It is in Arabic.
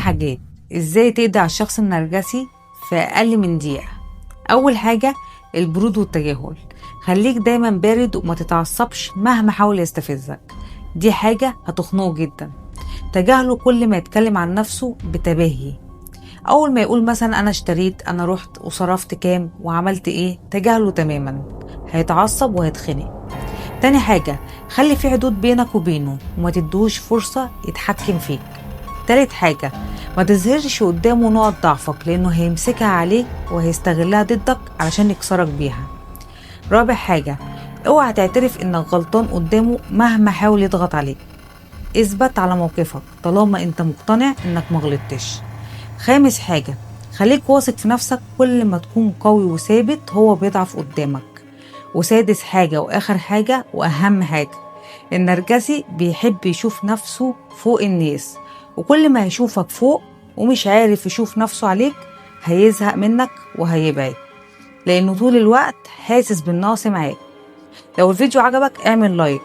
حاجات ازاي تقضي على الشخص النرجسي في اقل من دقيقة. اول حاجة البرود والتجاهل. خليك دايما بارد وما تتعصبش مهما حاول يستفزك، دي حاجة هتخنقه جدا. تجاهله كل ما يتكلم عن نفسه بتباهي. اول ما يقول مثلا انا اشتريت، انا رحت وصرفت كام وعملت ايه، تجاهله تماما، هيتعصب وهيتخنق. تاني حاجة خلي في حدود بينك وبينه وما تدوش فرصة يتحكم فيك. تالت حاجة ما تظهرش قدامه نقط ضعفك، لانه هيمسكها عليك وهيستغلها ضدك علشان يكسرك بيها. رابع حاجة اوعى تعترف انك غلطان قدامه مهما حاول يضغط عليك. اثبت على موقفك طالما انت مقتنع انك مغلطتش. خامس حاجة خليك واثق في نفسك، كل ما تكون قوي وثابت هو بيضعف قدامك. وسادس حاجة واخر حاجة واهم حاجة، النرجسي بيحب يشوف نفسه فوق الناس، وكل ما يشوفك فوق ومش عارف يشوف نفسه عليك هيزهق منك وهيبعد، لانه طول الوقت حاسس بالنقص معاك. لو الفيديو عجبك اعمل لايك